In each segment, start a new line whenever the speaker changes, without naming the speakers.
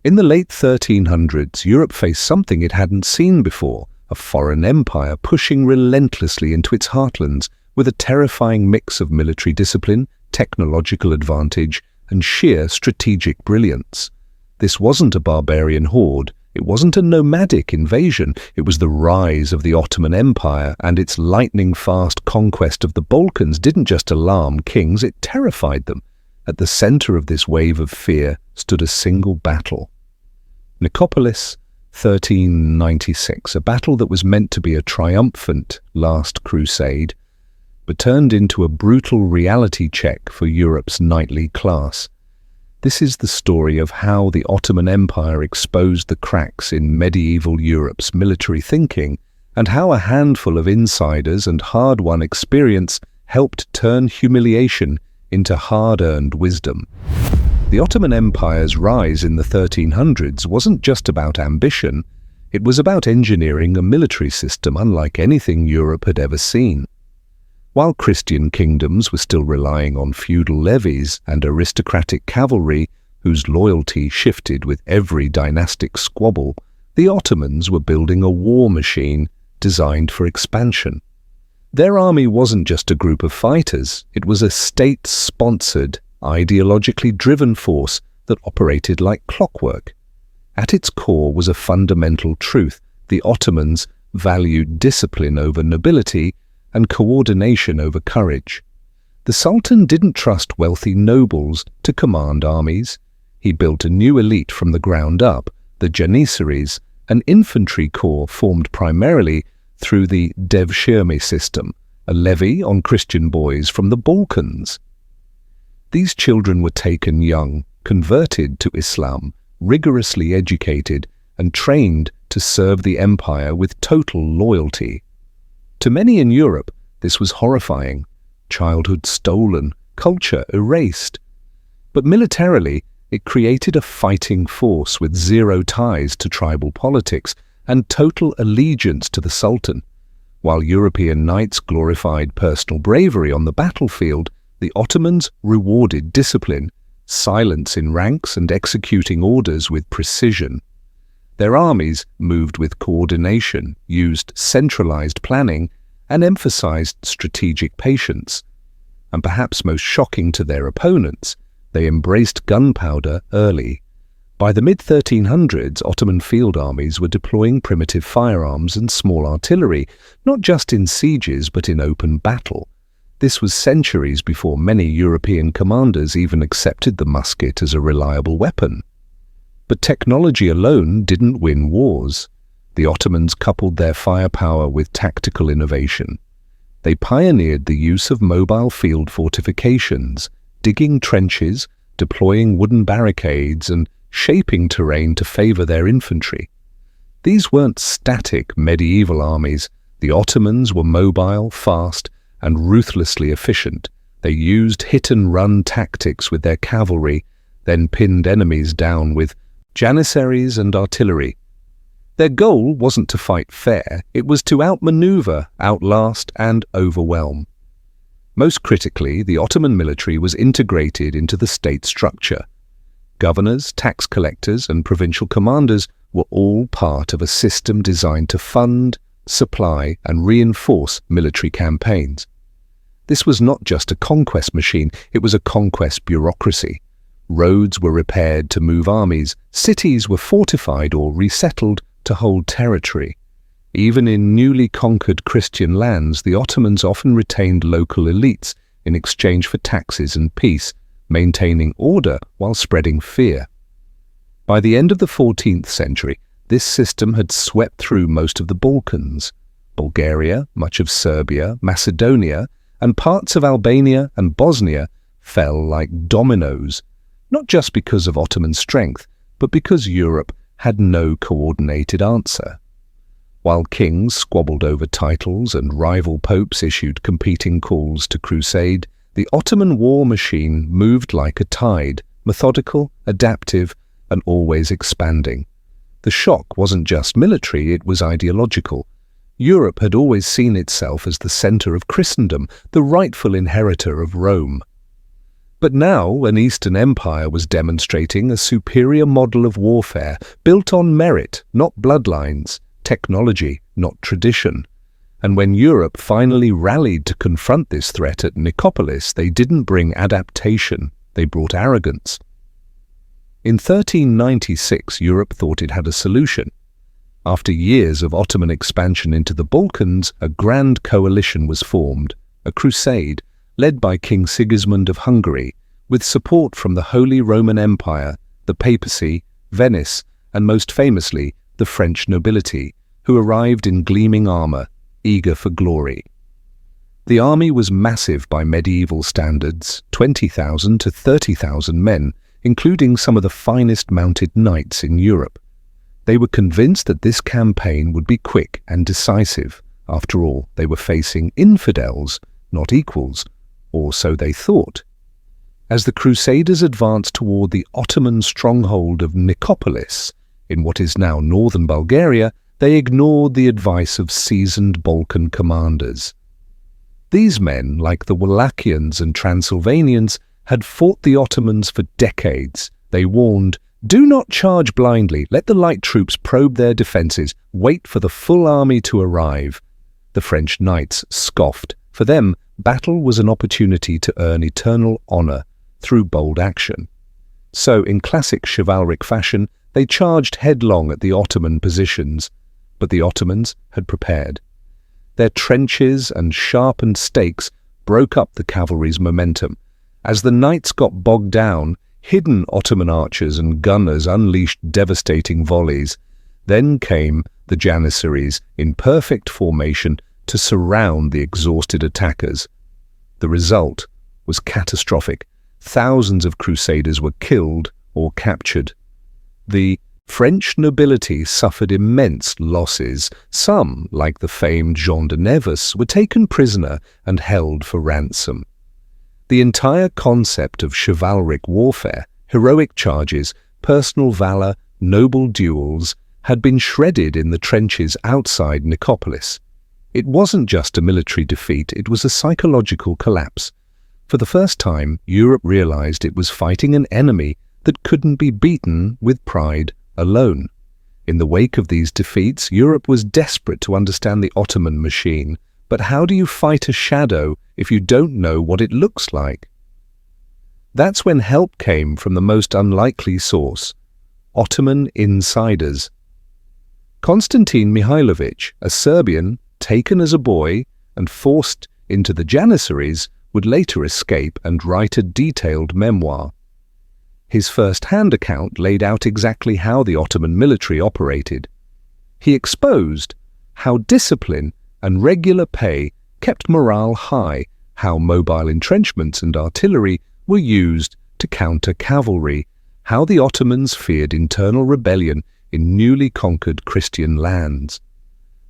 In the late 1300s, Europe faced something it hadn't seen before, a foreign empire pushing relentlessly into its heartlands with a terrifying mix of military discipline, technological advantage, and sheer strategic brilliance. This wasn't a barbarian horde, it wasn't a nomadic invasion, it was the rise of the Ottoman Empire, and its lightning-fast conquest of the Balkans didn't just alarm kings, it terrified them. At the center of this wave of fear stood a single battle. Nicopolis, 1396, a battle that was meant to be a triumphant last crusade, but turned into a brutal reality check for Europe's knightly class. This is the story of how the Ottoman Empire exposed the cracks in medieval Europe's military thinking, and how a handful of insiders and hard-won experience helped turn humiliation into hard-earned wisdom. The Ottoman Empire's rise in the 1300s wasn't just about ambition, it was about engineering a military system unlike anything Europe had ever seen. While Christian kingdoms were still relying on feudal levies and aristocratic cavalry, whose loyalty shifted with every dynastic squabble, the Ottomans were building a war machine designed for expansion. Their army wasn't just a group of fighters, it was a state-sponsored, ideologically driven force that operated like clockwork. At its core was a fundamental truth: the Ottomans valued discipline over nobility and coordination over courage. The Sultan didn't trust wealthy nobles to command armies. He built a new elite from the ground up, the Janissaries, an infantry corps formed primarily through the devshirme system, a levy on Christian boys from the Balkans. These children were taken young, converted to Islam, rigorously educated, and trained to serve the empire with total loyalty. To many in Europe, this was horrifying. Childhood stolen, culture erased. But militarily, it created a fighting force with zero ties to tribal politics and total allegiance to the Sultan. While European knights glorified personal bravery on the battlefield, the Ottomans rewarded discipline, silence in ranks, and executing orders with precision. Their armies moved with coordination, used centralized planning, and emphasized strategic patience. And perhaps most shocking to their opponents, they embraced gunpowder early. By the mid-1300s, Ottoman field armies were deploying primitive firearms and small artillery, not just in sieges but in open battle. This was centuries before many European commanders even accepted the musket as a reliable weapon. But technology alone didn't win wars. The Ottomans coupled their firepower with tactical innovation. They pioneered the use of mobile field fortifications, digging trenches, deploying wooden barricades, and shaping terrain to favor their infantry. These weren't static medieval armies. The Ottomans were mobile, fast, and ruthlessly efficient. They used hit-and-run tactics with their cavalry, then pinned enemies down with Janissaries and artillery. Their goal wasn't to fight fair, it was to outmaneuver, outlast, and overwhelm. Most critically, the Ottoman military was integrated into the state structure. Governors, tax collectors, and provincial commanders were all part of a system designed to fund, supply, and reinforce military campaigns. This was not just a conquest machine, it was a conquest bureaucracy. Roads were repaired to move armies, cities were fortified or resettled to hold territory. Even in newly conquered Christian lands, the Ottomans often retained local elites in exchange for taxes and peace, maintaining order while spreading fear. By the end of the 14th century, this system had swept through most of the Balkans. Bulgaria, much of Serbia, Macedonia, and parts of Albania and Bosnia fell like dominoes, not just because of Ottoman strength, but because Europe had no coordinated answer. While kings squabbled over titles and rival popes issued competing calls to crusade, the Ottoman war machine moved like a tide, methodical, adaptive, and always expanding. The shock wasn't just military, it was ideological. Europe had always seen itself as the center of Christendom, the rightful inheritor of Rome. But now an Eastern empire was demonstrating a superior model of warfare built on merit, not bloodlines, technology, not tradition. And when Europe finally rallied to confront this threat at Nicopolis, they didn't bring adaptation, they brought arrogance. In 1396, Europe thought it had a solution. After years of Ottoman expansion into the Balkans, a grand coalition was formed, a crusade, led by King Sigismund of Hungary, with support from the Holy Roman Empire, the papacy, Venice, and most famously, the French nobility, who arrived in gleaming armor, eager for glory. The army was massive by medieval standards, 20,000 to 30,000 men, including some of the finest mounted knights in Europe. They were convinced that this campaign would be quick and decisive. After all, they were facing infidels, not equals, or so they thought. As the Crusaders advanced toward the Ottoman stronghold of Nicopolis, in what is now northern Bulgaria, they ignored the advice of seasoned Balkan commanders. These men, like the Wallachians and Transylvanians, had fought the Ottomans for decades. They warned, "Do not charge blindly, let the light troops probe their defences, wait for the full army to arrive." The French knights scoffed. For them, battle was an opportunity to earn eternal honour through bold action. So, in classic chivalric fashion, they charged headlong at the Ottoman positions. But the Ottomans had prepared. Their trenches and sharpened stakes broke up the cavalry's momentum. As the knights got bogged down, hidden Ottoman archers and gunners unleashed devastating volleys. Then came the Janissaries in perfect formation to surround the exhausted attackers. The result was catastrophic. Thousands of crusaders were killed or captured. The French nobility suffered immense losses. Some, like the famed Jean de Nevis, were taken prisoner and held for ransom. The entire concept of chivalric warfare, heroic charges, personal valor, noble duels, had been shredded in the trenches outside Nicopolis. It wasn't just a military defeat, it was a psychological collapse. For the first time, Europe realized it was fighting an enemy that couldn't be beaten with pride alone. In the wake of these defeats, Europe was desperate to understand the Ottoman machine. But how do you fight a shadow if you don't know what it looks like? That's when help came from the most unlikely source: Ottoman insiders. Konstantin Mihailović, a Serbian, taken as a boy and forced into the Janissaries, would later escape and write a detailed memoir. His first-hand account laid out exactly how the Ottoman military operated. He exposed how discipline and regular pay kept morale high, how mobile entrenchments and artillery were used to counter cavalry, how the Ottomans feared internal rebellion in newly conquered Christian lands,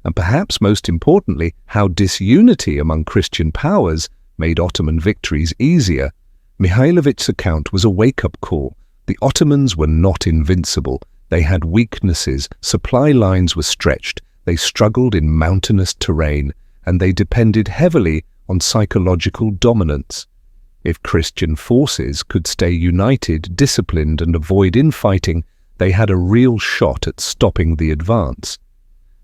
and perhaps most importantly, how disunity among Christian powers made Ottoman victories easier. Mihailović's account was a wake-up call. The Ottomans were not invincible. They had weaknesses, supply lines were stretched, they struggled in mountainous terrain, and they depended heavily on psychological dominance. If Christian forces could stay united, disciplined, and avoid infighting, they had a real shot at stopping the advance.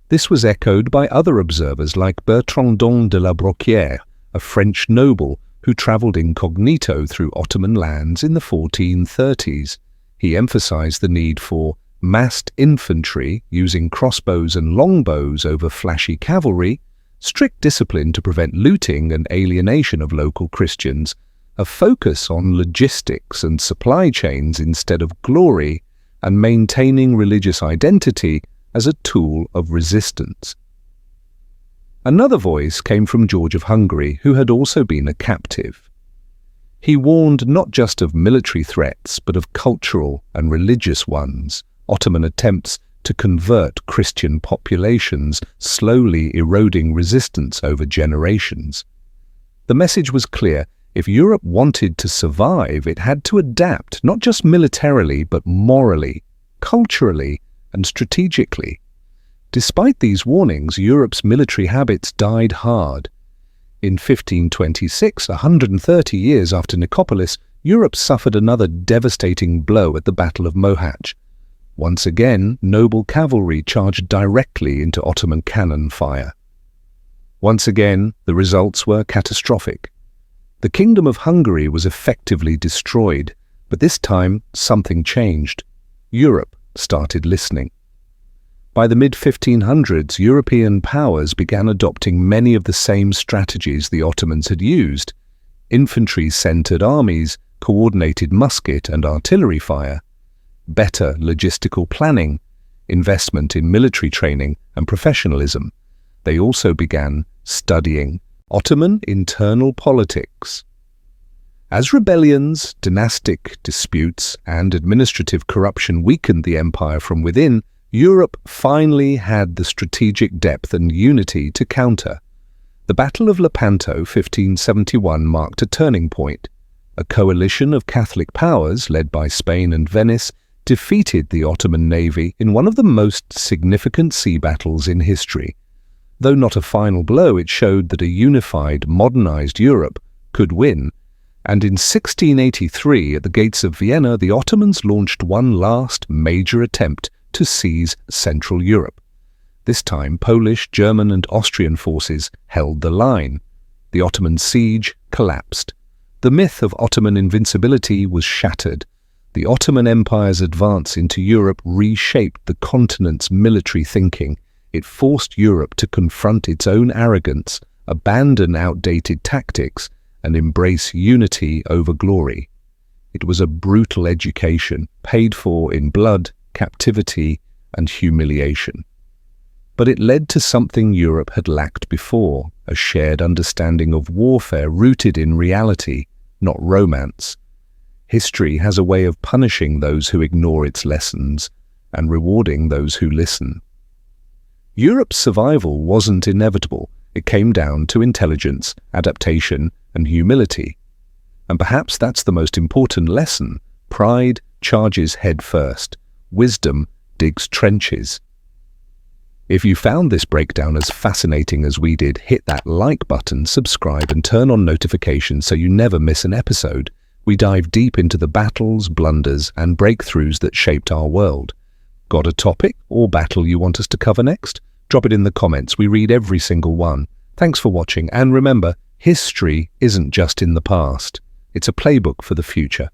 This was echoed by other observers like Bertrandon de la Broquière, a French noble who travelled incognito through Ottoman lands in the 1430s. He emphasized the need for massed infantry using crossbows and longbows over flashy cavalry, strict discipline to prevent looting and alienation of local Christians, a focus on logistics and supply chains instead of glory, and maintaining religious identity as a tool of resistance. Another voice came from George of Hungary, who had also been a captive. He warned not just of military threats, but of cultural and religious ones, Ottoman attempts to convert Christian populations, slowly eroding resistance over generations. The message was clear: if Europe wanted to survive, it had to adapt, not just militarily, but morally, culturally, and strategically. Despite these warnings, Europe's military habits died hard. In 1526, 130 years after Nicopolis, Europe suffered another devastating blow at the Battle of Mohács. Once again, noble cavalry charged directly into Ottoman cannon fire. Once again, the results were catastrophic. The Kingdom of Hungary was effectively destroyed, but this time something changed. Europe started listening. By the mid-1500s, European powers began adopting many of the same strategies the Ottomans had used: infantry-centered armies, coordinated musket and artillery fire, better logistical planning, investment in military training and professionalism. They also began studying Ottoman internal politics. As rebellions, dynastic disputes, and administrative corruption weakened the empire from within, Europe finally had the strategic depth and unity to counter. The Battle of Lepanto, 1571, marked a turning point. A coalition of Catholic powers, led by Spain and Venice, defeated the Ottoman navy in one of the most significant sea battles in history. Though not a final blow, it showed that a unified, modernized Europe could win. And in 1683, at the gates of Vienna, the Ottomans launched one last major attempt to seize Central Europe. This time, Polish, German and Austrian forces held the line. The Ottoman siege collapsed. The myth of Ottoman invincibility was shattered. The Ottoman Empire's advance into Europe reshaped the continent's military thinking. It forced Europe to confront its own arrogance, abandon outdated tactics, and embrace unity over glory. It was a brutal education, paid for in blood, captivity, and humiliation. But it led to something Europe had lacked before, a shared understanding of warfare rooted in reality, not romance. History has a way of punishing those who ignore its lessons and rewarding those who listen. Europe's survival wasn't inevitable. It came down to intelligence, adaptation, and humility. And perhaps that's the most important lesson. Pride charges head first. Wisdom digs trenches. If you found this breakdown as fascinating as we did, hit that like button, subscribe, and turn on notifications so you never miss an episode. We dive deep into the battles, blunders, and breakthroughs that shaped our world. Got a topic or battle you want us to cover next? Drop it in the comments. We read every single one. Thanks for watching, and remember, history isn't just in the past. It's a playbook for the future.